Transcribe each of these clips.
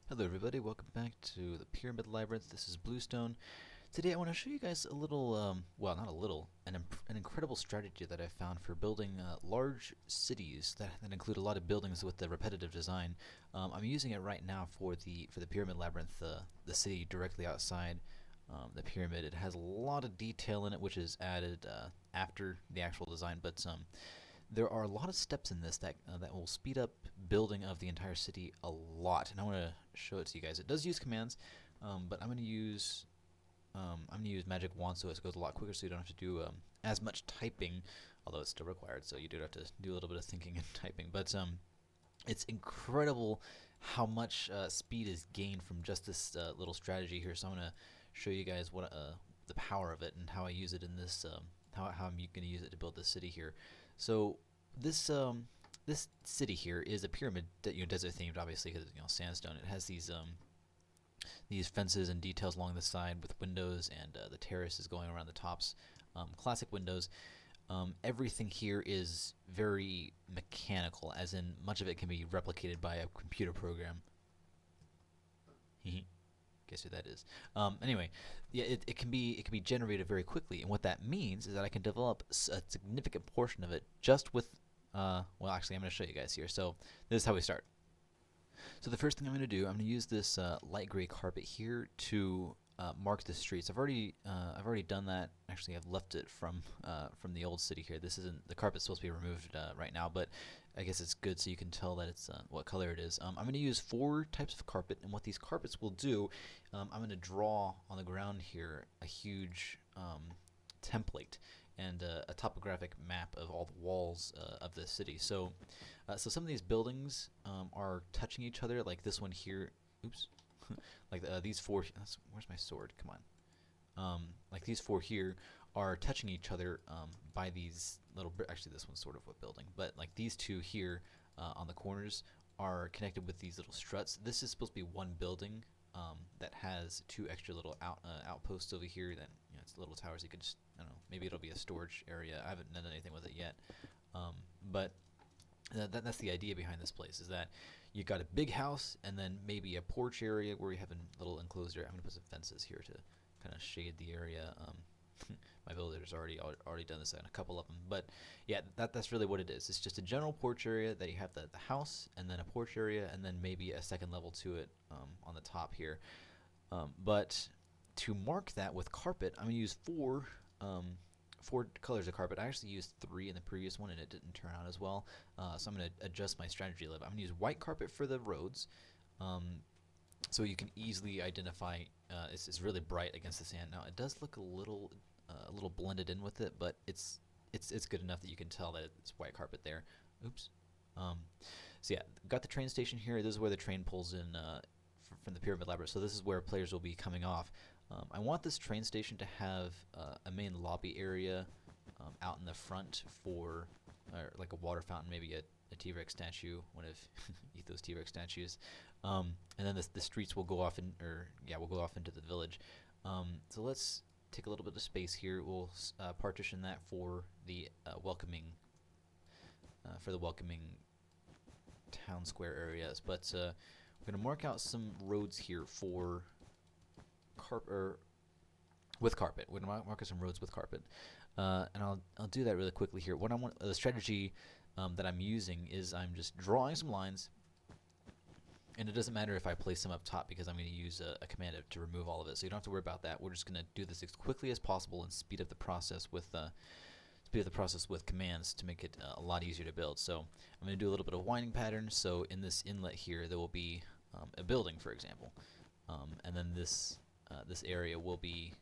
Hello everybody, welcome back to the Pyramid Labyrinth. This is Bluestone. Today I want to show you guys a little, well not a little, an incredible strategy that I found for building large cities that include a lot of buildings with the repetitive design. I'm using it right now for the Pyramid Labyrinth, the city directly outside the pyramid. It has a lot of detail in it which is added after the actual design, but there are a lot of steps in this that will speed up building of the entire city a lot, and I want to show it to you guys. It does use commands, but I'm going to use magic wand so it goes a lot quicker, so you don't have to do as much typing, although it's still required. So you do have to do a little bit of thinking and typing, but it's incredible how much speed is gained from just this little strategy here. So I'm going to show you guys what the power of it and how I use it in this. How I'm going to use it to build this city here. So this city here is a pyramid, desert themed, obviously, because sandstone. It has these fences and details along the side with windows, and the terrace is going around the tops. Classic windows. Everything here is very mechanical, as in much of it can be replicated by a computer program. Guess who that is? Anyway, yeah, it can be generated very quickly, and what that means is that I can develop a significant portion of it just with. Well, actually, I'm going to show you guys here. So this is how we start. So the first thing I'm going to do, I'm going to use this light gray carpet here to mark the streets. I've already done that. Actually, I've left it from the old city here. This isn't, the carpet's supposed to be removed right now, but I guess it's good so you can tell that it's what color it is. I'm going to use 4 types of carpet, and what these carpets will do, I'm going to draw on the ground here a huge template and a topographic map of all the walls of the city. So some of these buildings are touching each other, like this one here. Oops. Like these 4. Where's my sword? Come on. Like these 4 here are touching each other by these little. Actually, this one's sort of what building, but like these 2 here on the corners are connected with these little struts. This is supposed to be one building that has 2 extra little outposts over here. That it's little towers. You could just, I don't know, maybe it'll be a storage area. I haven't done anything with it yet, but that's the idea behind this place, is that you got a big house and then maybe a porch area where you have a little enclosed area. I'm gonna put some fences here to kind of shade the area. My builder's already done this on a couple of them, but yeah, that's really what it is. It's just a general porch area that you have the house, and then a porch area, and then maybe a second level to it on the top here. But to mark that with carpet, I'm gonna use 4 colors of carpet. I actually used 3 in the previous one, and it didn't turn out as well. So I'm going to adjust my strategy a little bit. I'm going to use white carpet for the roads, so you can easily identify. It's really bright against the sand. Now it does look a little blended in with it, but it's good enough that you can tell that it's white carpet there. Oops. So yeah, got the train station here. This is where the train pulls in from the Pyramid Labyrinth. So this is where players will be coming off. I want this train station to have a main lobby area out in the front for like a water fountain, maybe a T-Rex statue, one of Etho's T-Rex statues, and then the streets will go off will go off into the village. So let's take a little bit of space here. We'll partition that for the welcoming town square areas. But we're gonna mark out some roads here for with carpet. We're gonna mark out some roads with carpet, and I'll do that really quickly here. What I want, the strategy that I'm using is I'm just drawing some lines, and it doesn't matter if I place them up top because I'm going to use a command to remove all of it. So you don't have to worry about that. We're just going to do this as quickly as possible and speed up the process with commands to make it a lot easier to build. So I'm going to do a little bit of winding pattern. So in this inlet here, there will be a building, for example, and then this area will be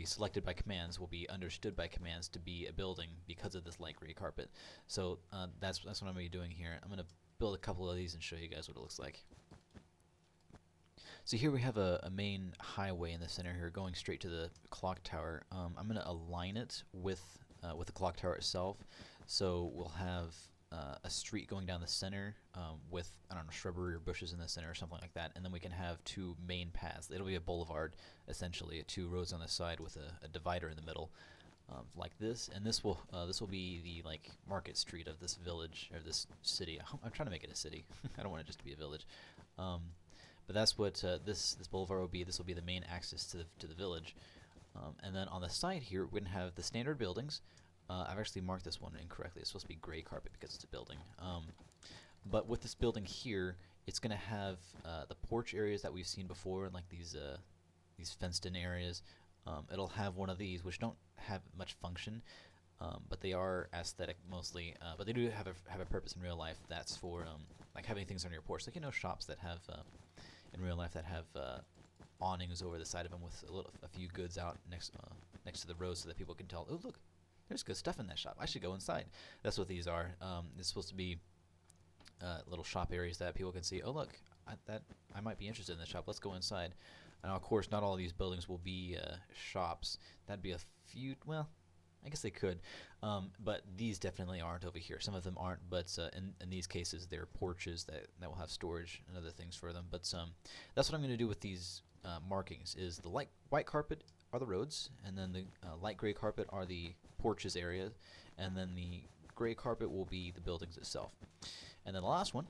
selected by commands, will be understood by commands to be a building because of this light gray carpet. So that's what I'm going to be doing here. I'm going to build a couple of these and show you guys what it looks like. So here we have a main highway in the center here going straight to the clock tower. I'm going to align it with the clock tower itself. So we'll have a street going down the center with, I don't know, shrubbery or bushes in the center or something like that, and then we can have 2 main paths. It'll be a boulevard, essentially, 2 roads on the side with a divider in the middle. like this, and this will be the like market street of this village or this city. I'm trying to make it a city. I don't want it just to be a village. Um, but that's what this boulevard will be. This will be the main access to the village. And then on the side here, we're going to have the standard buildings. I've actually marked this one incorrectly. It's supposed to be gray carpet because it's a building. But with this building here, it's going to have the porch areas that we've seen before, like these fenced-in areas. It'll have one of these, which don't have much function, but they are aesthetic mostly. But they do have a purpose in real life. That's for like having things on your porch, like shops that have in real life that have awnings over the side of them with a few goods out next to the road, so that people can tell, oh look, there's good stuff in that shop. I should go inside. That's what these are. It's supposed to be little shop areas that people can see. Oh look, I might be interested in this shop. Let's go inside. Now, of course, not all of these buildings will be shops. That'd be a few. Well, I guess they could, but these definitely aren't over here. Some of them aren't, but in these cases, they're porches that will have storage and other things for them. But that's what I'm going to do with these markings. Is the white carpet are the roads, and then the light gray carpet are the porches area, and then the gray carpet will be the buildings itself. And then the last one,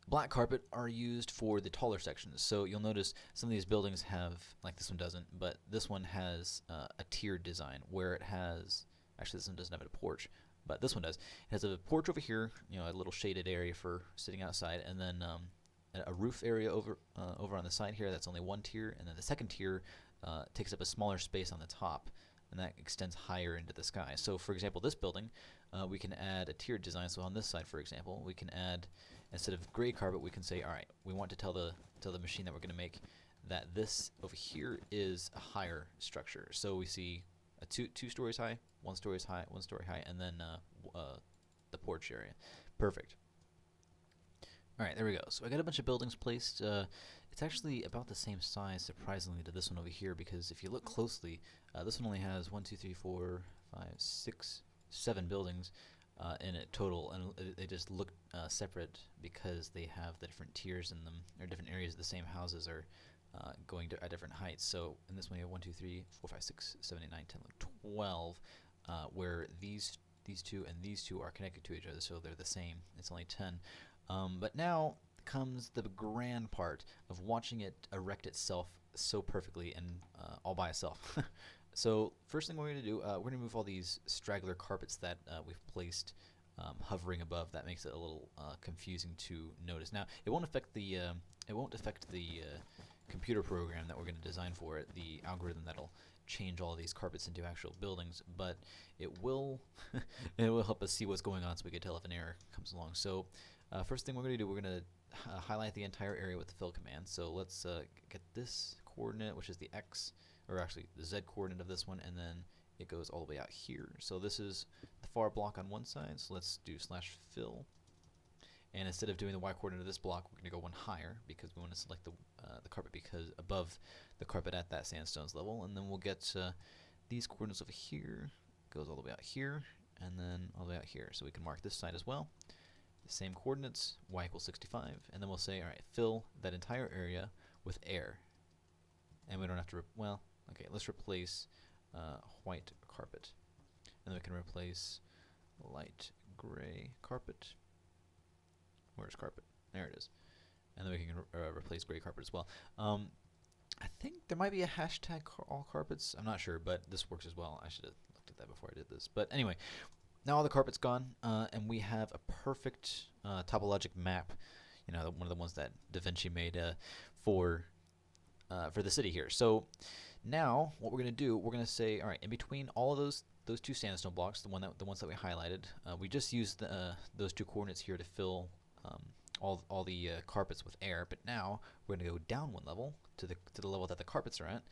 black carpet, are used for the taller sections. So you'll notice some of these buildings have, like this one doesn't, but this one has a tiered design where it has, actually this one doesn't have a porch, but this one does. It has a porch over here, a little shaded area for sitting outside, and then a roof area over on the side here. That's only one tier, and then the second tier takes up a smaller space on the top, and that extends higher into the sky. So for example, this building, we can add a tiered design. So on this side, for example, we can add, instead of gray carpet, we can say, all right, we want to tell the machine that we're going to make that this over here is a higher structure. So we see a two stories high, one story high, and then the porch area. Perfect. All right, there we go. So I got a bunch of buildings placed. It's actually about the same size, surprisingly, to this one over here, because if you look closely, this one only has 1, 2, 3, 4, 5, 6, 7 buildings in it total, and they just look separate because they have the different tiers in them, or different areas of the same houses are going at different heights. So in this one, you have 1, 2, 3, 4, 5, 6, 7, 8, 9, 10, 12, where these two and these two are connected to each other, so they're the same. It's only 10. But now comes the grand part of watching it erect itself so perfectly and all by itself. So first thing we're going to do, we're going to move all these straggler carpets that we've placed hovering above. That makes it a little confusing to notice. Now it won't affect the computer program that we're going to design for it, the algorithm that'll change all of these carpets into actual buildings, but it will it will help us see what's going on, so we can tell if an error comes along. So first thing we're going to do, we're going to highlight the entire area with the fill command. So let's get this coordinate, which is the x, or actually the z coordinate of this one, and then it goes all the way out here. So this is the far block on one side, so let's do /fill. And instead of doing the y coordinate of this block, we're going to go one higher because we want to select the carpet because above the carpet at that sandstone's level. And then we'll get these coordinates over here, goes all the way out here, and then all the way out here. So we can mark this side as well. The same coordinates, y equals 65, and then we'll say, all right, fill that entire area with air. And we don't have to, well, okay, let's replace white carpet. And then we can replace light gray carpet. Where's carpet? There it is. And then we can replace gray carpet as well. I think there might be a hashtag all carpets. I'm not sure, but this works as well. I should have looked at that before I did this. But anyway, now all the carpet's gone, and we have a perfect topologic map. One of the ones that Da Vinci made for the city here. So now what we're going to do, we're going to say, all right, in between all of those two sandstone blocks, the ones that we highlighted, we just used those two coordinates here to fill all the carpets with air. But now we're going to go down one level to the level that the carpets are at,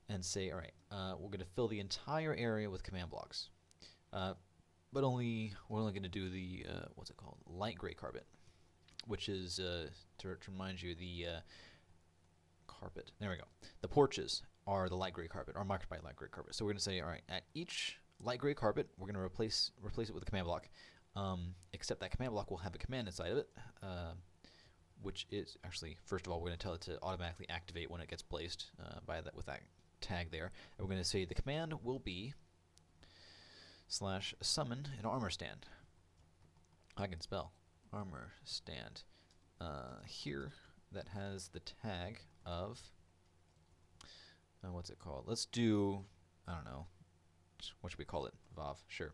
and say, all right, we're going to fill the entire area with command blocks. But we're only going to do the what's it called, light gray carpet, which is to remind you, the carpet. There we go. The porches are the light gray carpet, are marked by light gray carpet. So we're going to say, all right, at each light gray carpet, we're going to replace it with a command block. Except that command block will have a command inside of it, which is actually, first of all, we're going to tell it to automatically activate when it gets placed with that tag there. And we're going to say the command will be slash summon an armor stand. I can spell armor stand here that has the tag of what's it called? Let's do, I don't know, what should we call it? Vav, sure.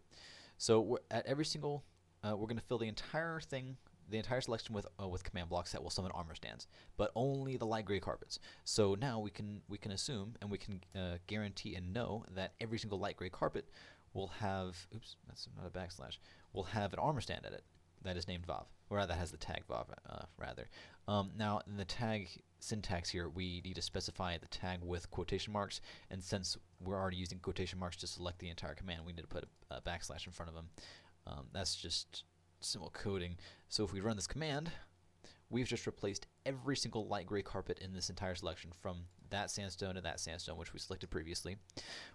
So at every single, we're going to fill the entire thing, the entire selection with command blocks that will summon armor stands, but only the light gray carpets. So now we can assume and we can guarantee and know that every single light gray carpet will have, oops, that's not a backslash, will have an armor stand at it that is named Vav, or that has the tag Vav, rather. Now, in the tag syntax here, we need to specify the tag with quotation marks, and since we're already using quotation marks to select the entire command, we need to put a backslash in front of them. That's just simple coding. So if we run this command, we've just replaced every single light gray carpet in this entire selection from that sandstone to that sandstone, which we selected previously,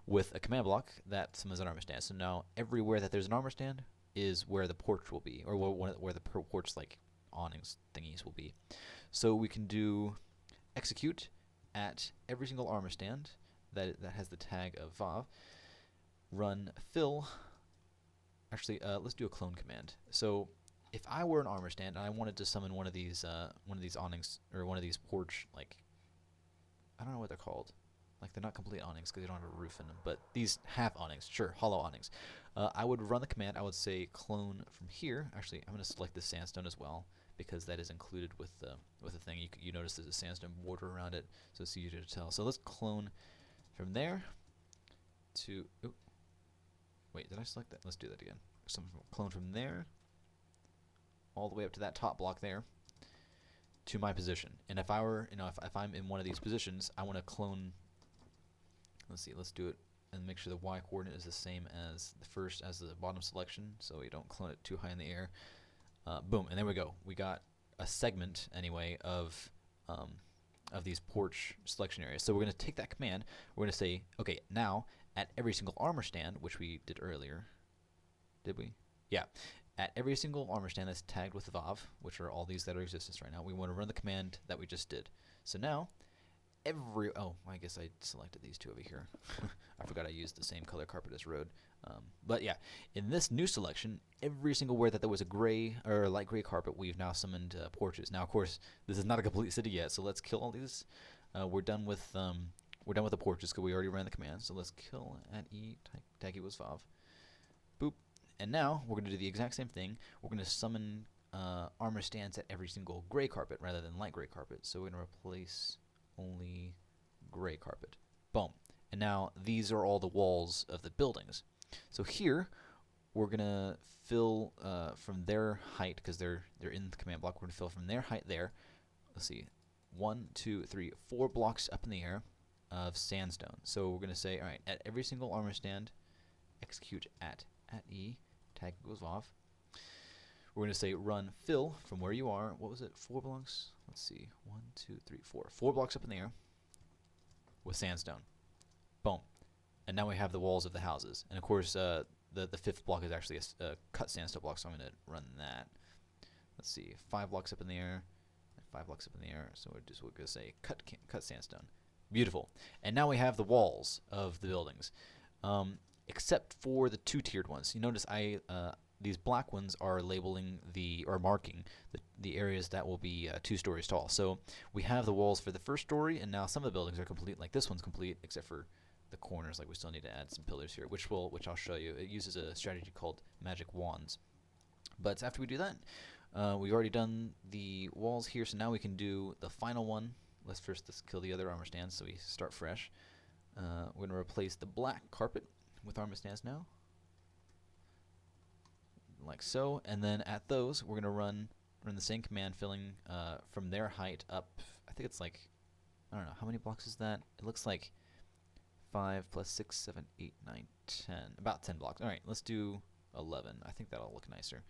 with a command block that summons an armor stand. So now everywhere that there's an armor stand is where the porch will be, or where the porch like awnings thingies will be. So we can do execute at every single armor stand that has the tag of Vav. Run fill. Actually, let's do a clone command. So if I were an armor stand and I wanted to summon one of these awnings or one of these porch, like, I don't know what they're called. Like, they're not complete awnings because they don't have a roof in them, but these half awnings, sure, hollow awnings. I would run the command. I would say clone from here. Actually, I'm going to select the sandstone as well because that is included with the thing. You notice there's a sandstone border around it, so it's easier to tell. So let's clone from there to. Oh, wait, did I select that? Let's do that again. So clone from there all the way up to that top block there to my position. And if I were, if I'm in one of these positions, I want to clone. Let's see. Let's do it and make sure the y coordinate is the same as the bottom selection, so we don't clone it too high in the air. Boom, and there we go. We got a segment anyway of these porch selection areas. So we're going to take that command. We're going to say, okay, now at every single armor stand, which we did earlier, did we? Yeah. At every single armor stand that's tagged with Vav, which are all these that are in existence right now, we want to run the command that we just did. So now I guess I selected these two over here. I forgot I used the same color carpet as road. But yeah, in this new selection, every single where that there was a gray or a light gray carpet, we've now summoned porches. Now, of course, this is not a complete city yet, so let's kill all these. We're done with the porches because we already ran the command. So let's kill at E tag was Vav. Boop. And now we're going to do the exact same thing. We're going to summon armor stands at every single gray carpet rather than light gray carpet. So we're going to replace only gray carpet. Boom. And now these are all the walls of the buildings. So here we're gonna fill from their height because they're in the command block. We're gonna fill from their height there. Let's see, 1, 2, 3, 4 blocks up in the air of sandstone. So we're gonna say, all right, at every single armor stand, execute at E tag goes off. We're gonna say run fill from where you are. What was it? 4 blocks. Let's see, 1, 2, 3, 4. 4 blocks up in the air with sandstone. Boom. And now we have the walls of the houses. And of course, the 5th block is actually a cut sandstone block, so I'm going to run that. Let's see, 5 blocks up in the air, and 5 blocks up in the air. So we're going to say cut sandstone. Beautiful. And now we have the walls of the buildings, except for the 2-tiered ones. You notice these black ones are labeling or marking the areas that will be 2 stories tall. So we have the walls for the 1st story, and now some of the buildings are complete. Like this one's complete, except for the corners. Like we still need to add some pillars here, which I'll show you. It uses a strategy called magic wands. But after we do that, we've already done the walls here, so now we can do the final one. Let's kill the other armor stands, so we start fresh. We're going to replace the black carpet with armor stands now, like so. And then at those, we're going to run the same command, filling from their height up. I think it's like, I don't know, how many blocks is that? It looks like 5 plus 6, 7, 8, 9, 10. About 10 blocks. All right, let's do 11. I think that'll look nicer.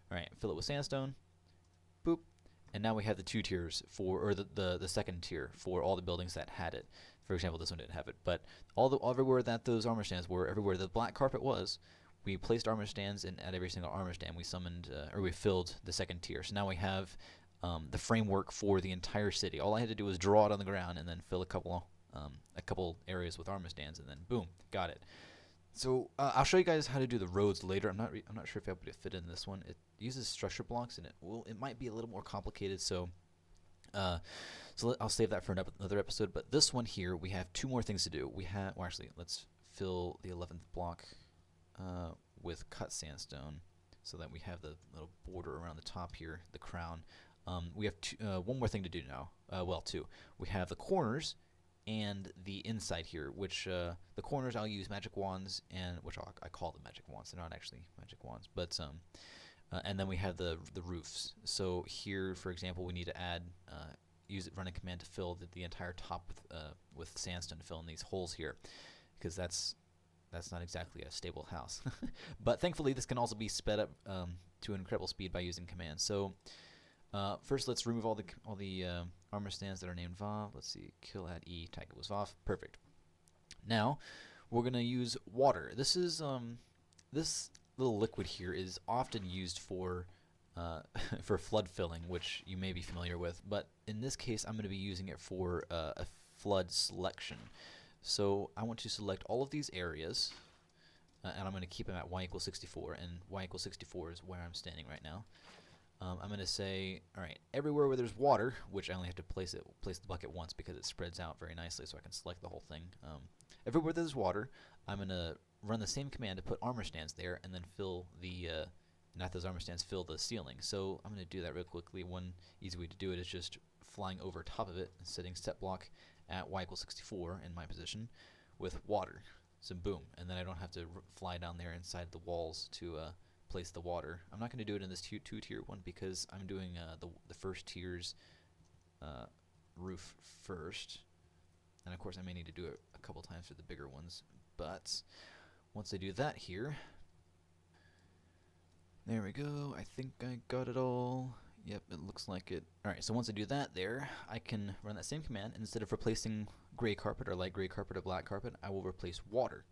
All right, fill it with sandstone. Boop. And now we have the 2 tiers or the 2nd tier for all the buildings that had it. For example, this one didn't have it. But everywhere that those armor stands were, everywhere the black carpet was, we placed armor stands, and at every single armor stand we summoned, we filled the 2nd tier. So now we have the framework for the entire city. All I had to do was draw it on the ground and then fill a couple areas with armor stands, and then boom, got it. So I'll show you guys how to do the roads later. I'm not sure if I'll be able to fit in this one. It uses structure blocks, and it might be a little more complicated. So uh, I'll save that for another episode. But this one here, we have two more things to do. Well, actually, let's fill the 11th block with cut sandstone, so that we have the little border around the top here, the crown. We have one more thing to do now. Well, two. We have the corners and the inside here, which the corners I'll use magic wands, and which I call them magic wands. They're not actually magic wands, but and then we have the roofs. So here, for example, we need to add run a command to fill the entire top with sandstone to fill in these holes here, because that's not exactly a stable house. But thankfully, this can also be sped up to an incredible speed by using commands. So first, let's remove all the armor stands that are named Vav. Let's see, kill at E, tag it was Vav. Perfect. Now we're gonna use water. This is this little liquid here is often used for for flood filling, which you may be familiar with. But in this case, I'm going to be using it for a flood selection. So I want to select all of these areas, and I'm going to keep them at y equals 64, and y equals 64 is where I'm standing right now. I'm going to say, all right, everywhere where there's water, which I only have to place the bucket once because it spreads out very nicely, so I can select the whole thing. Everywhere there's water, I'm going to run the same command to put armor stands there, and then fill the not those armor stands, fill the ceiling. So I'm going to do that real quickly. One easy way to do it is just flying over top of it and setting set block at y equals 64 in my position with water. So boom, and then I don't have to fly down there inside the walls to place the water. I'm not going to do it in this two-tier one because I'm doing the first tier's roof first. And of course I may need to do it a couple times for the bigger ones. But once I do that here, there we go. I think I got it all. Yep, it looks like it. Alright, so once I do that there, I can run that same command. Instead of replacing gray carpet or light gray carpet or black carpet, I will replace water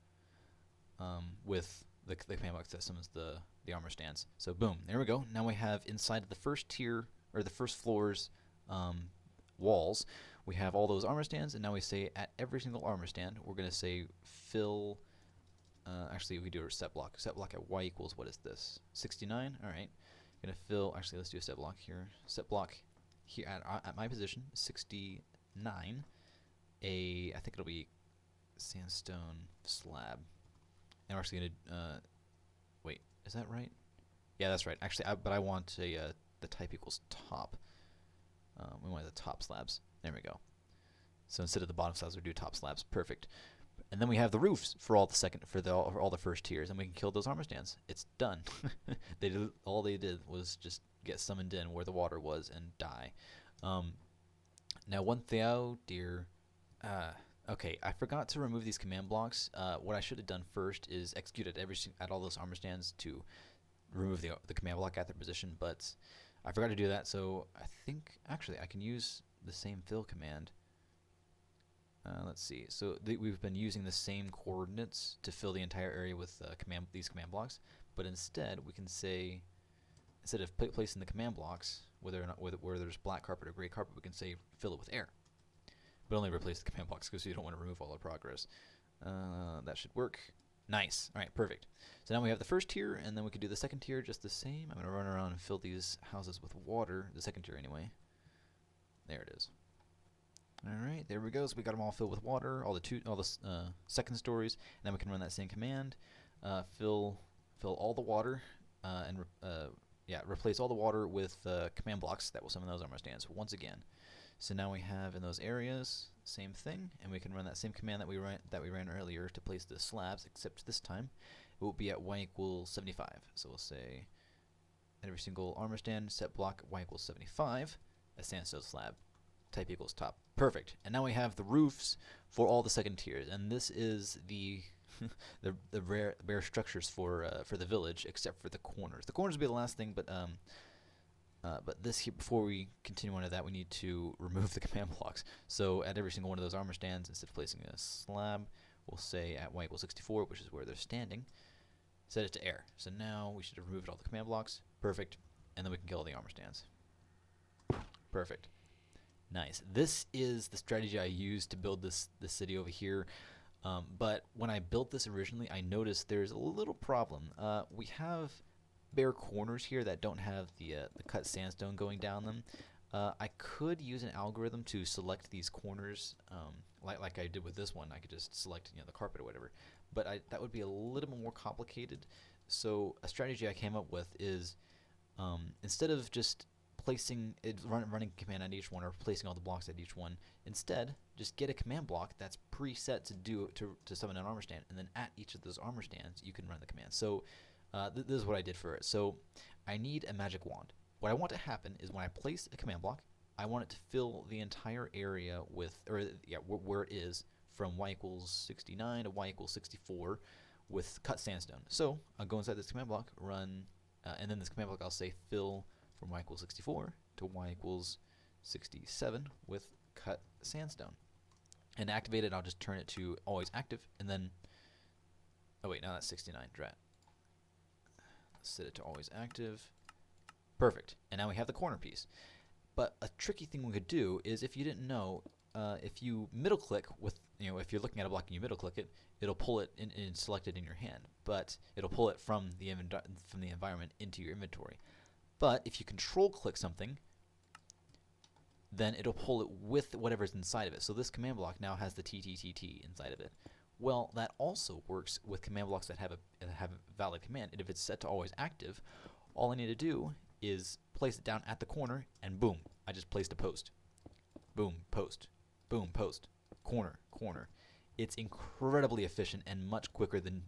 with the command block that summons the armor stands. So boom, there we go. Now we have inside of the first tier, or the first floor's walls, we have all those armor stands, and now we say at every single armor stand, we're going to say fill, actually we do a set block at y equals, what is this, 69? Alright, going to fill, actually let's do a set block here. Set block here at my position, 69, I think it'll be sandstone slab. And we're actually going to, wait, is that right? Yeah, that's right. Actually, but I want the type equals top. We want the top slabs. There we go. So instead of the bottom slabs, we do top slabs. Perfect. And then we have the roofs for all the first tiers, and we can kill those armor stands. It's done. All they did was just get summoned in where the water was and die. Now one thing, oh dear. Okay, I forgot to remove these command blocks. What I should have done first is execute at all those armor stands to remove the command block at their position, but I forgot to do that, so I think actually I can use the same fill command. Let's see. So we've been using the same coordinates to fill the entire area with these command blocks, but instead we can say, instead of placing the command blocks, whether there's black carpet or gray carpet, we can say fill it with air. But only replace the command blocks because you don't want to remove all the progress. That should work. Nice. All right, perfect. So now we have the first tier, and then we could do the second tier just the same. I'm going to run around and fill these houses with water, the second tier anyway. There it is. All right, there we go. So we got them all filled with water, all the second stories, and then we can run that same command, fill all the water, and replace all the water with command blocks that will summon those armor stands once again. So now we have in those areas, same thing, and we can run that same command that we ran earlier to place the slabs, except this time it will be at y equals 75. So we'll say at every single armor stand, set block y equals 75, a sandstone slab, type equals top. Perfect. And now we have the roofs for all the second tiers, and this is the the bare structures for the village, except for the corners. The corners will be the last thing, but this here, before we continue on to that, we need to remove the command blocks. So at every single one of those armor stands, instead of placing a slab, we'll say at y equals 64, which is where they're standing, set it to air. So now we should have removed all the command blocks. Perfect. And then we can kill all the armor stands. Perfect. Nice. This is the strategy I used to build this city over here. But when I built this originally, I noticed there's a little problem. We have bare corners here that don't have the cut sandstone going down them. I could use an algorithm to select these corners, like I did with this one. I could just select the carpet or whatever, but that would be a little bit more complicated. So a strategy I came up with is instead of just running command on each one or placing all the blocks at each one, instead just get a command block that's preset to summon an armor stand, and then at each of those armor stands you can run the command. So this is what I did for it. So I need a magic wand. What I want to happen is when I place a command block, I want it to fill the entire area with, where it is from y equals 69 to y equals 64 with cut sandstone. So I'll go inside this command block, run, and then this command block I'll say fill from y equals 64 to y equals 67 with cut sandstone. And activate it, I'll just turn it to always active, and then, oh wait, now that's 69, drat. Let's set it to always active. Perfect. And now we have the corner piece. But a tricky thing we could do is, if you didn't know, if you middle click with, if you're looking at a block and you middle click it, it'll pull it and select it in your hand. But it'll pull it from the environment into your inventory. But if you control click something, then it'll pull it with whatever's inside of it. So this command block now has the TTTT inside of it. Well, that also works with command blocks that have a valid command. And if it's set to always active, all I need to do is place it down at the corner, and boom, I just placed a post. Boom, post. Boom, post. Corner, corner. It's incredibly efficient and much quicker than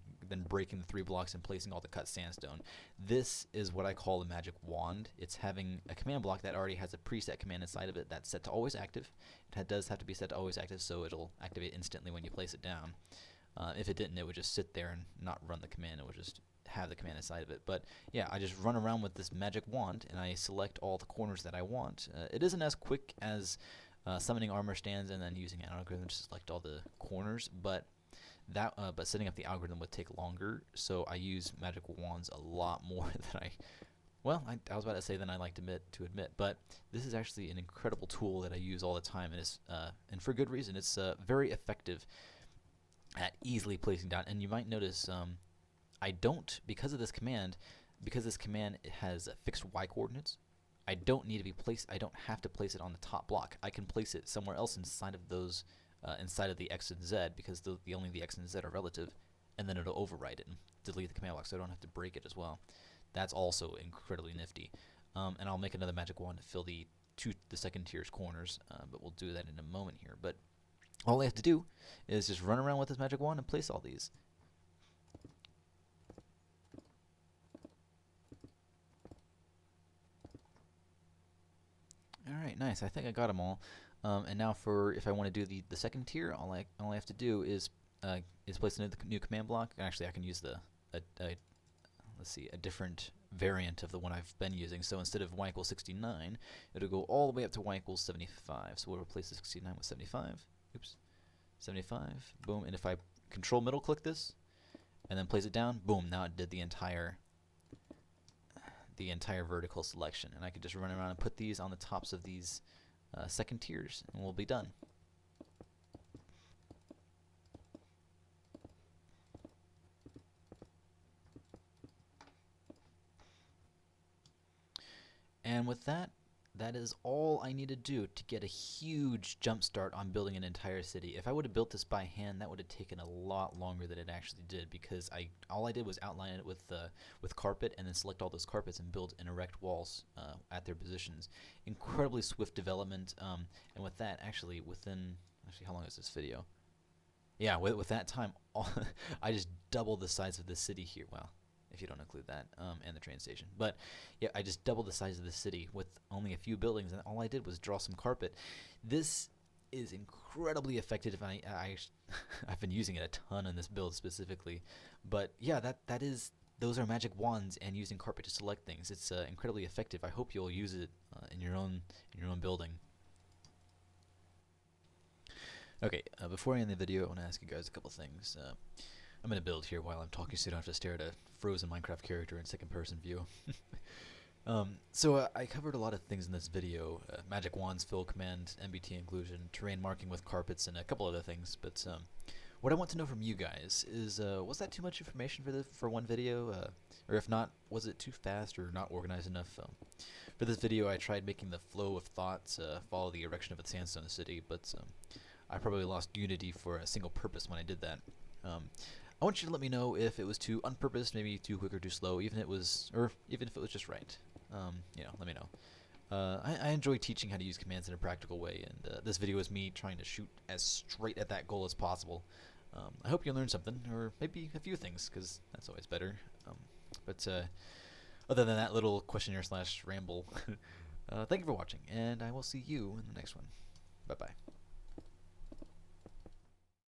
breaking the 3 blocks and placing all the cut sandstone. This is what I call a magic wand. It's having a command block that already has a preset command inside of it that's set to always active. It does have to be set to always active, so it'll activate instantly when you place it down. If it didn't, it would just sit there and not run the command. It would just have the command inside of it. But yeah, I just run around with this magic wand and I select all the corners that I want. It isn't as quick as summoning armor stands and then using an algorithm to select all the corners, but setting up the algorithm would take longer. So I use magic wands a lot more than I was about to say than I like to admit. But this is actually an incredible tool that I use all the time, and for good reason. It's very effective at easily placing down. And you might notice I don't, because this command has fixed y coordinates, I don't have to place it on the top block. I can place it somewhere else inside of those, inside of the x and z, because only the x and z are relative, and then it'll override it and delete the command block, so I don't have to break it as well. That's also incredibly nifty. And I'll make another magic wand to fill the second tier's corners, but we'll do that in a moment here. But all I have to do is just run around with this magic wand and place all these. Alright, nice. I think I got them all. And now if I want to do the second tier, all I have to do is place a new command block. Actually, I can use a different variant of the one I've been using. So instead of y equals 69, it'll go all the way up to y equals 75. So we'll replace the 69 with 75. Oops. 75. Boom. And if I control middle click this and then place it down, boom, now it did the entire vertical selection. And I could just run around and put these on the tops of these second tiers, and we'll be done. And with that is all I need to do to get a huge jump start on building an entire city. If I would have built this by hand, that would have taken a lot longer than it actually did, because all I did was outline it with carpet and then select all those carpets and build and erect walls at their positions. Incredibly swift development, and with that, actually, how long is this video? Yeah, with that time, I just doubled the size of the city here. Well, if you don't include that, and the train station. But yeah, I just doubled the size of the city with only a few buildings, and all I did was draw some carpet. This is incredibly effective. I've been using it a ton in this build specifically. But yeah, those are magic wands and using carpet to select things. It's incredibly effective. I hope you'll use it in your own building. Okay, before I end the video, I want to ask you guys a couple things. I'm going to build here while I'm talking so you don't have to stare at a frozen Minecraft character in second-person view. So I covered a lot of things in this video. Magic wands, fill command, MBT inclusion, terrain marking with carpets, and a couple other things. But What I want to know from you guys is, was that too much information for one video? Or if not, was it too fast or not organized enough? For this video, I tried making the flow of thoughts follow the erection of a sandstone city, but I probably lost unity for a single purpose when I did that. I want you to let me know if it was too unpurposed, maybe too quick or too slow, even if it was just right. Let me know. I enjoy teaching how to use commands in a practical way, and this video is me trying to shoot as straight at that goal as possible. I hope you learned something, or maybe a few things, because that's always better. But other than that little questionnaire slash ramble, thank you for watching, and I will see you in the next one. Bye-bye.